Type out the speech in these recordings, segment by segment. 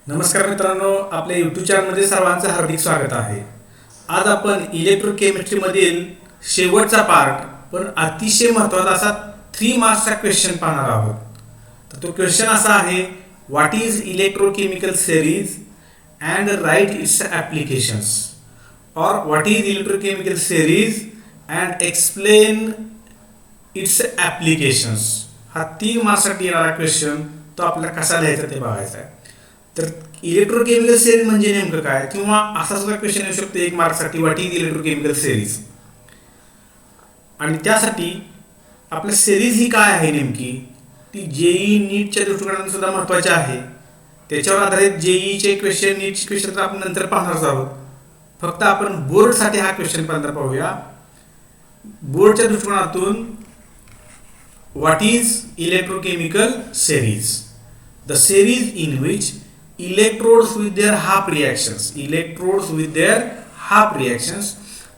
नमस्कार मित्रांनो, आपल्या यूट्यूब चॅनलमध्ये सर्वांचं हार्दिक स्वागत आहे. आज आपण इलेक्ट्रोकेमिस्ट्रीमधील शेवटचा पार्ट पण अतिशय महत्त्वाचा असा 3 मार्क्सचा क्वेश्चन पाहणार आहोत. तर तो क्वेश्चन असा आहे, what is electrochemical series and right its applications, और what is electrochemical series and explain its applications. हा 3 मार्क्ससाठी येणारा क्वेश्चन तो आपल्याला कसा लिहायचा ते बघायचा आहे. तर इलेक्ट्रोकेमिकल सेरीज म्हणजे नेमकं काय, किंवा असा सुद्धा क्वेश्चन येऊ शकतो 1 मार्क्ससाठी, व्हॉट इज इलेक्ट्रोकेमिकल सेरीज. आणि त्यासाठी आपल्या सेरीज ही काय आहे नेमकी, ती जेई नीटच्या दृष्टिकोनातून सुद्धा महत्त्वाची आहे. त्याच्यावर आधारित जेईचे क्वेश्चन, नीटचे क्वेश्चन तर आपण नंतर पाहणारच आहोत. फक्त आपण बोर्डसाठी हा क्वेश्चन पहिल्यांदा पाहूया. बोर्डच्या दृष्टिकोनातून what is electrochemical series, the series in which electrodes with their half reactions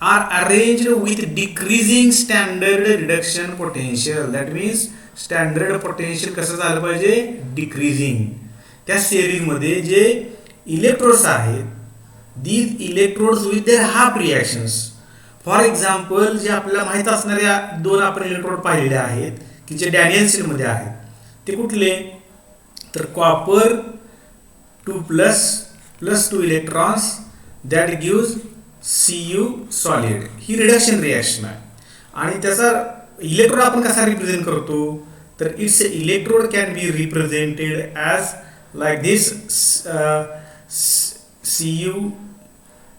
are arranged with decreasing standard reduction potential. That means standard potential कसं झालं पाहिजे, डिक्रीजिंग. त्या सिरीजमध्ये जे इलेक्ट्रोड्स आहेत, these electrodes with their half reactions, for example जे आपल्याला माहीत असणाऱ्या 2 आपण इलेक्ट्रोड पाहिलेले आहेत की जे डॅनियल सेलमध्ये आहेत, ते कुठले, तर copper 2++2 electrons that gives Cu solid. ही रिडक्शन रिॲक्शन आहे. आणि त्याचा इलेक्ट्रोड आपण कसा रिप्रेझेंट करतो, तर it's electrode can be represented as like this,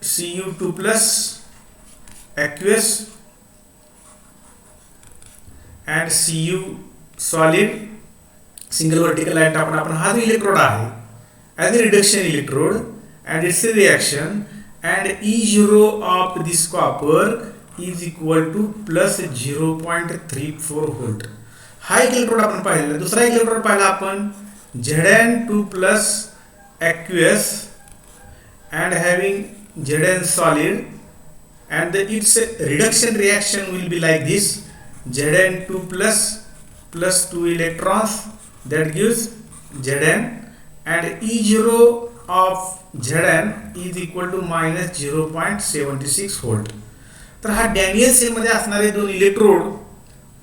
Cu2+ aqueous and Cu solid. Single vertical line टाकून आपण हा जो इलेक्ट्रोड आहे as a reduction electrode and it's a reaction, and E0 of this copper is equal to +0.34 volt. हा एक electrode आपण पाहिलेला. दुसरा इलेक्ट्रोड पाहिला आपण Zn2+ aqueous and having Zn solid, and its reduction reaction will be like this, Zn2++2 electrons that gives Zn, and E0 of Zn is equal to -0.76 volt. तर हा Daniel सेलमध्ये असणारे 2 इलेक्ट्रोड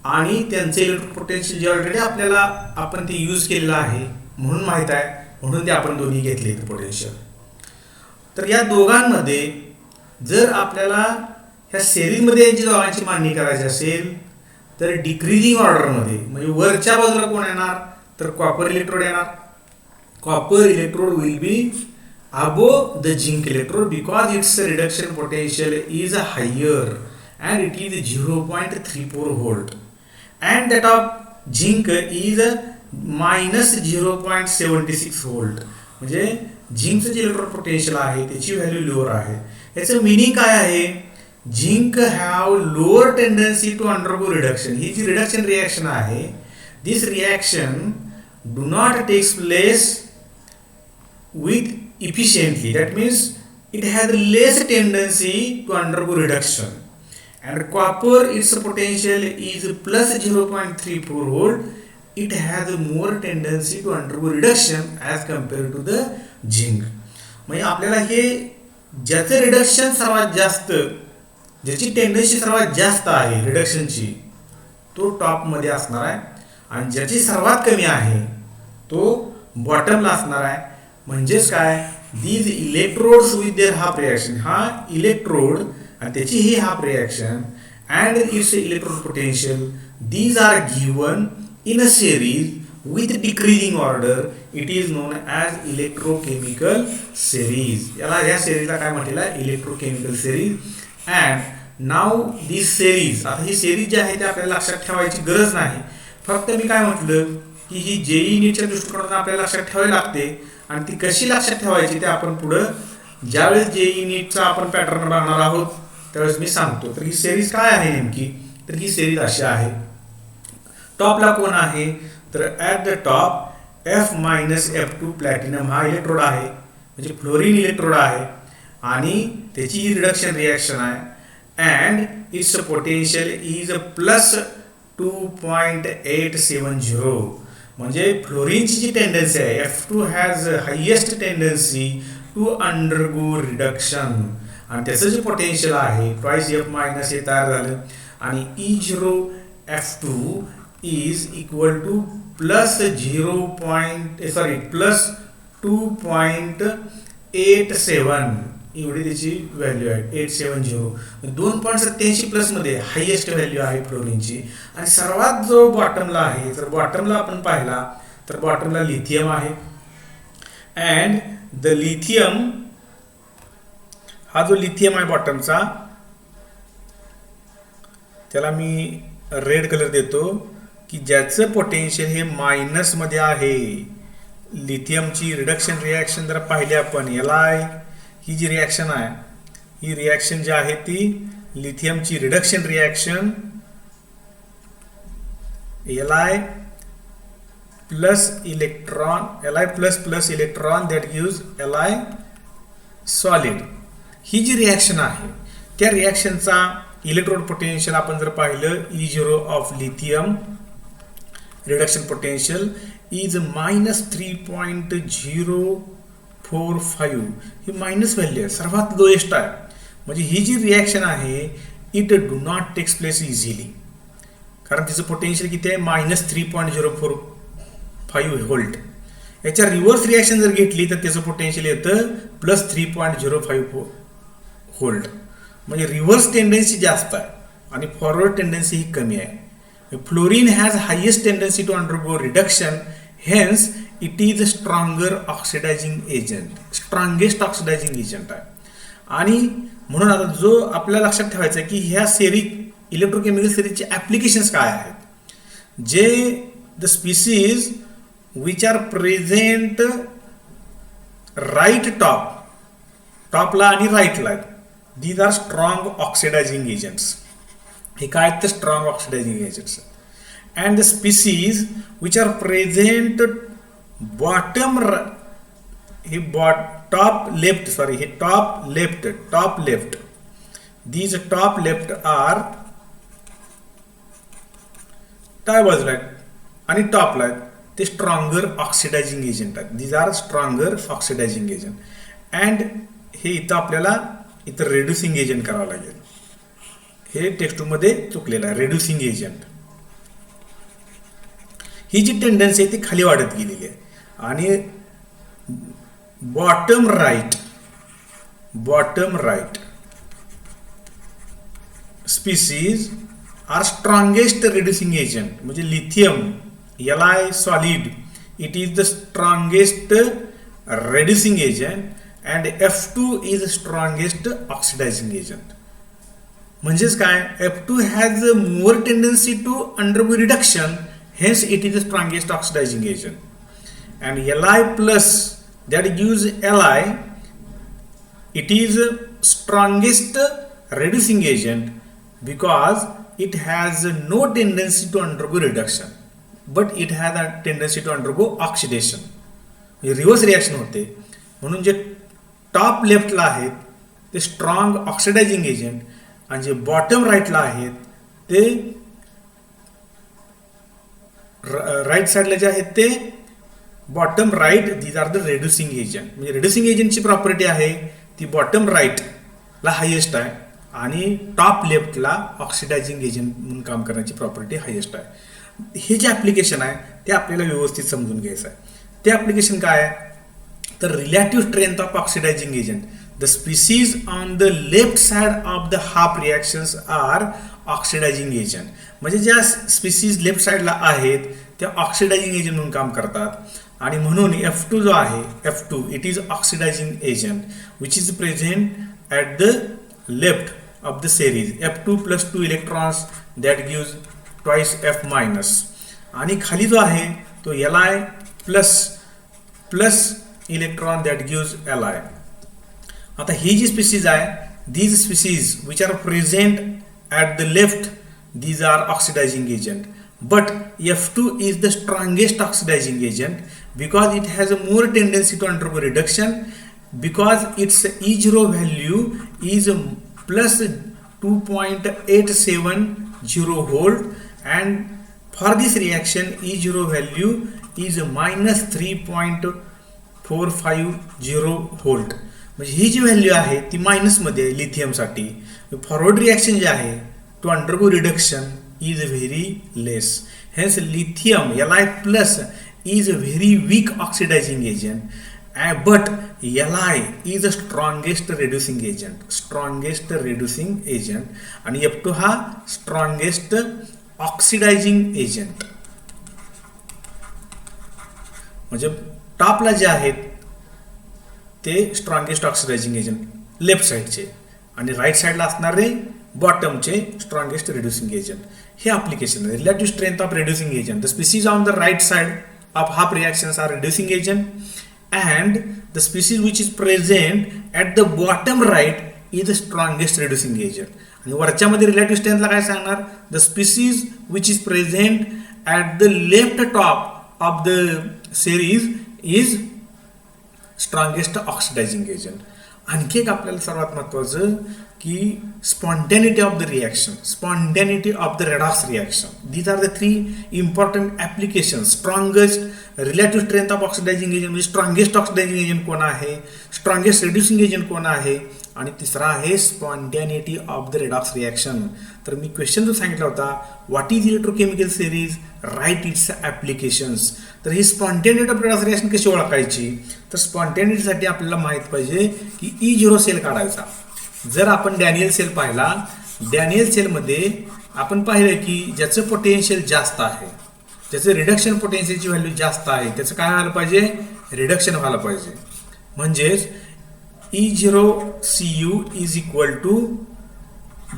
आणि त्यांचे इलेक्ट्रिक पोटेन्शियल जे already आपल्याला आपण ते यूज केलेलं आहे म्हणून माहीत आहे, म्हणून ते आपण दोन्ही घेतले पोटेन्शियल. तर या दोघांमध्ये जर आपल्याला ह्या सेरीजमध्ये यांची दोघांची मांडणी करायची असेल तर डिक्रीजिंग ऑर्डरमध्ये, म्हणजे वरच्या बाजूला कोण येणार, तर कॉपर इलेक्ट्रोड येणार. Copper electrode will be above the zinc electrode because its reduction potential is higher and it is 0.34 volt, and that of zinc is -0.76 volt. म्हणजे झिंकचं जे इलेक्ट्रोड पोटेन्शियल आहे त्याची व्हॅल्यू लोअर आहे. याचं मिनिंग काय आहे, zinc have lower tendency to undergo reduction. ही जी रिडक्शन रिॲक्शन आहे, this reaction do not takes place with efficiently. That means it has less tendency to undergo reduction, and copper, its potential is +0.34 volt. It has more tendency to undergo reduction as compared to the zinc. म्हणजे आपल्याला हे ज्याचं reduction सर्वात जास्त, ज्याची tendency सर्वात जास्त आहे रिडक्शनची, तो टॉपमध्ये असणार आहे, आणि ज्याची सर्वात कमी आहे तो बॉटमला असणार आहे. म्हणजेच काय, these electrodes with their half reaction, हा इलेक्ट्रोड आणि त्याची ही half reaction and its electrode potential, these are given in a series with decreasing order. It is known as electrochemical series. या सेरीजला काय म्हटलेलं आहे, इलेक्ट्रोकेमिकल सेरीज. अँड नाव दिस सेरीज, आता ही सेरीज जी आहे ती आपल्याला लक्षात ठेवायची गरज नाही. फक्त मी काय म्हटलं की ही जेई नीटच्या दृष्टिकोनातून आपल्याला लक्षात ठेवावी लागते, आणि ती कशी लक्षात ठेवायची ते आपण पुढं ज्यावेळेस जेई नीटचा आपण पॅटर्न बघणार आहोत त्यावेळेस मी सांगतो. तर ही सेरीज काय आहे नेमकी, तर ही सेरीज अशी आहे. टॉपला कोण आहे, तर at the top F-F2 platinum हा इलेक्ट्रोड आहे, म्हणजे फ्लोरीन इलेक्ट्रोड आहे, आणि त्याची ही रिडक्शन रिॲक्शन आहे, अँड इट्स पोटेन्शियल इज +2.870. म्हणजे फ्लोरीनची जी टेंडन्सी आहे F2 has highest tendency to undergo reduction आणि त्याचं जे पोटेन्शियल आहे ट्वाईस F मायनस हे तयार झालं आणि E0 F2 is equal two plus 2.87 एवढी त्याची व्हॅल्यू आहे 870 2.87 प्लसमध्ये हायेस्ट व्हॅल्यू आहे फ्लोरीनची आणि सर्वात जो बॉटमला आहे तर बॉटमला आपण पाहिला तर बॉटमला लिथियम आहे अँड द लिथियम हा जो लिथियम आहे बॉटमचा त्याला मी रेड कलर देतो की ज्याचं पोटेन्शियल हे मायनसमध्ये आहे. लिथियमची रिडक्शन रिॲक्शन जर पाहिली आपण Li ही जी रिॲक्शन आहे ही रिॲक्शन जी आहे ती लिथियमची reduction reaction Li plus electron that gives Li solid. ही जी रिॲक्शन आहे त्या रिॲक्शनचा इलेक्ट्रोड पोटेन्शियल आपण जर पाहिलं E0 of lithium reduction potential is -3.045 ही मायनस व्हॅल्यू आहे सर्वात लोएस्ट आहे. म्हणजे ही जी रिॲक्शन आहे it do not takes place easily कारण तिचं पोटेन्शियल किती आहे -3.045 व्होल्ट. याच्या रिव्हर्स रिॲक्शन जर घेतली तर त्याचं पोटेन्शियल येतं +3.05 व्होल्ट. म्हणजे रिव्हर्स टेंडन्सी जास्त आहे आणि फॉरवर्ड टेंडन्सी ही कमी आहे. Fluorine has highest tendency to undergo reduction hence it is a stronger oxidising agent strongest oxidising agent आहे. आणि म्हणून आता जो आपल्याला लक्षात ठेवायचं आहे की ह्या सेरीज इलेक्ट्रोकेमिकल सेरीजचे ॲप्लिकेशन्स काय आहेत. जे the species which are present right टॉपला आणि राईटला आहेत these are strong oxidising agents. हे काय आहेत तर strong oxidising agents. And the species which are present bottom हे top left these top left are डाव्या बाजूला आहेत आणि टॉपला आहेत ते स्ट्रॉंगर ऑक्सिडायझिंग एजंट आहेत. These are stronger oxidising agent and हे इथं आपल्याला इथं रेड्युसिंग एजंट करावं लागेल. हे टेक्स्टमध्ये चुकलेलं आहे रेड्युसिंग एजंट. ही जी टेंडन्सी आहे ती खाली वाढत गेलेली आहे आणि bottom right species are strongest reducing agent. म्हणजे lithium Li solid it is the strongest reducing agent and F2 is the strongest oxidizing agent. म्हणजेच काय F2 has a more tendency to undergo reduction, hence it is the strongest oxidizing agent. And Li plus that gives Li, it is strongest reducing agent because it has no tendency to undergo reduction, but it has a tendency to undergo oxidation. Reverse reaction होते. म्हणून जे top लेफ्टला आहेत ते strong oxidizing agent आणि जे bottom राईटला आहेत ते right साईडला जे आहेत ते bottom right these are the reducing agent. म्हणजे रेड्युसिंग एजंटची प्रॉपर्टी आहे ती बॉटम राईटला हायेस्ट आहे आणि टॉप लेफ्टला ऑक्सिडायझिंग एजंट म्हणून काम करण्याची प्रॉपर्टी हायेस्ट आहे. हे जे ॲप्लिकेशन आहे ते आपल्याला व्यवस्थित समजून घ्यायचं आहे. ते ॲप्लिकेशन काय आहे तर relative strength of oxidising agent. The species on the left side of the half reactions are oxidising agent. म्हणजे ज्या स्पीसीज लेफ्ट साईडला आहेत त्या ऑक्सिडायझिंग एजंट म्हणून काम करतात आणि म्हणून F2 जो आहे F2 it is oxidising agent which is present at the left of the series. F2 plus 2 electrons that gives twice F minus आणि खाली जो आहे तो Li plus electron that gives Li. आता ही जी स्पीसीज आहे these species which are present at the left these are oxidising agent but F2 is the strongest oxidizing agent because it has a more tendency to undergo reduction because its E0 value is plus 2.870 volt and for this reaction E0 value is -3.450 volt. म्हणजे ही जी value आहे ती मायनसमध्ये आहे लिथियमसाठी. Forward reaction जे आहे to undergo reduction is very less. Hence lithium Li plus is a very weak oxidising agent. But Li is the strongest reducing agent आणि F2 हा strongest oxidizing agent. म्हणजे टॉपला जे आहेत ते स्ट्रॉंगेस्ट ऑक्सिडायझिंग एजंट लेफ्ट साईडचे आणि right साईडला असणारे बॉटमचे स्ट्रॉंगेस्ट रिड्युसिंग एजंट. हे ॲप्लिकेशन आहे. Relative strength of reducing agent. The species on the right side of half reactions are reducing agent and the species which is present at the bottom right is the strongest reducing agent. आणि वरच्यामध्ये relative स्ट्रेंथला काय सांगणार? The species which is present at the left top of the series is strongest oxidising agent. आणखी एक आपल्याला सर्वात महत्त्वाचं की spontaneity of the reaction, spontaneity of the redox reaction. These are the 3 important application. Strongest relative strength of oxidising agent म्हणजे strongest oxidising agent कोण आहे, strongest reducing agent कोण आहे, आणि तिसरा आहे spontaneity of the redox reaction. तर मी क्वेश्चन जो सांगितला होता, what is electrochemical series, right its applications. तर ही स्पॉन्टॅनिटी ऑफ रेडॉक्स रिॲक्शन कशी ओळखायची? तर स्पॉन्टॅनिटीसाठी आपल्याला माहीत पाहिजे की E0 सेल काढायचा. जर आपण डॅनियल सेल पाहिला, डॅनियल सेलमध्ये आपण पाहिलं की ज्याचं पोटेन्शियल जास्त आहे, ज्याचं रिडक्शन पोटेन्शियलची व्हॅल्यू जास्त आहे, त्याचं काय व्हायला पाहिजे, रिडक्शन व्हायला पाहिजे. म्हणजेच E0Cu is equal to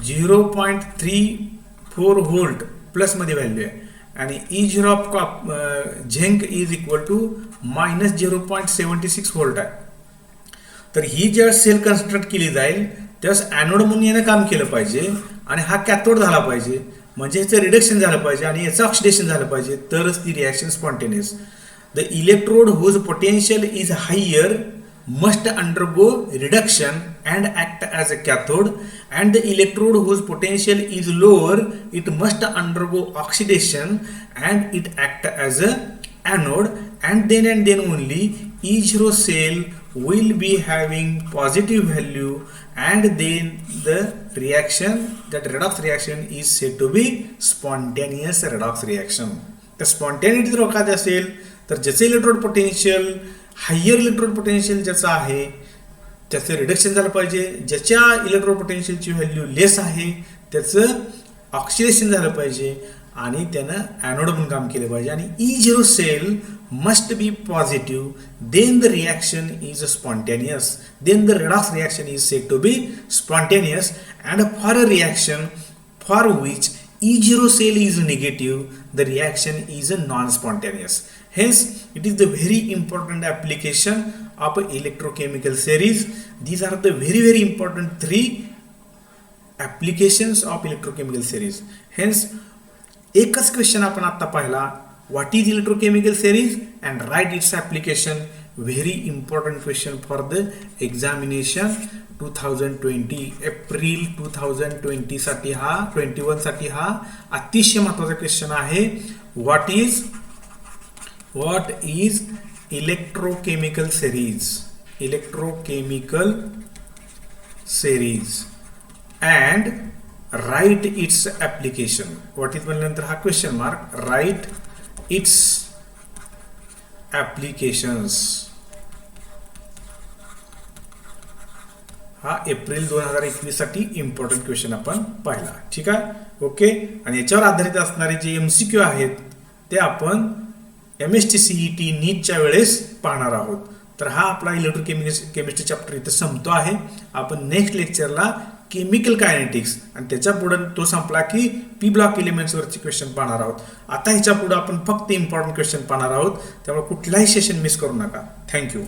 0.34 volt प्लसमध्ये व्हॅल्यू आहे आणि E0 of zinc is equal to -0.76 volt आहे. तर ही जेव्हा सेल कन्स्ट्रक्ट केली जाईल त्यावेळेस ॲनोड म्हणून यानं काम केलं पाहिजे आणि हा कॅथोड झाला पाहिजे, म्हणजे याचं रिडक्शन झालं पाहिजे आणि याचं ऑक्सिडेशन झालं पाहिजे, तरच ती reaction spontaneous. The electrode whose potential is higher must undergo reduction and act as a cathode, and the electrode whose potential is lower, it must undergo oxidation and it act as a anode, and then only E0 cell will be having positive value, and then the reaction, that redox reaction is said to be spontaneous redox reaction. तर spontaneity जर ओळखायचं असेल तर ज्याचे electrode potential higher electrode potential ज्याचं आहे त्याचं reduction झालं पाहिजे, ज्याच्या इलेक्ट्रोड पोटेन्शियलची व्हॅल्यू लेस आहे त्याचं ऑक्सिडेशन झालं पाहिजे आणि त्यानं ॲनोड म्हणून काम केलं पाहिजे. आणि E0 cell must be positive, then the reaction is spontaneous, then the redox reaction is said to be spontaneous. And for a reaction for which E0 cell is negative, the reaction is a non-spontaneous. Hence, it is the very important application of electrochemical series. These are the very important 3 applications of electrochemical series. Hence, एकच question आपण आता पाहिला, what is electrochemical series and write its application. Very important question for the examination 2020 April 2020 साठी हा 21 साठी हा अतिशय महत्त्वाचा क्वेश्चन आहे. What is electrochemical series, electrochemical series and right its application. What is म्हणल्यानंतर हा question mark, right its applications. हा एप्रिल 2021 साठी इम्पॉर्टंट क्वेश्चन आपण पाहिला. ठीक आहे, ओके. आणि याच्यावर आधारित असणारे जे MCQ आहेत ते आपण MST CET नीटच्या वेळेस पाहणार आहोत. तर हा आपला केमिस्ट्री चॅप्टर इथं संपतो आहे. आपण नेक्स्ट लेक्चरला केमिकल कायनेटिक्स आणि त्याच्या पुढे तो संपला की P ब्लॉक एलिमेंट्सवरचे क्वेश्चन पाहणार आहोत. आता ह्याच्या पुढे आपण फक्त इम्पॉर्टंट क्वेश्चन पाहणार आहोत, त्यामुळे कुठलाही सेशन मिस करू नका. थँक्यू.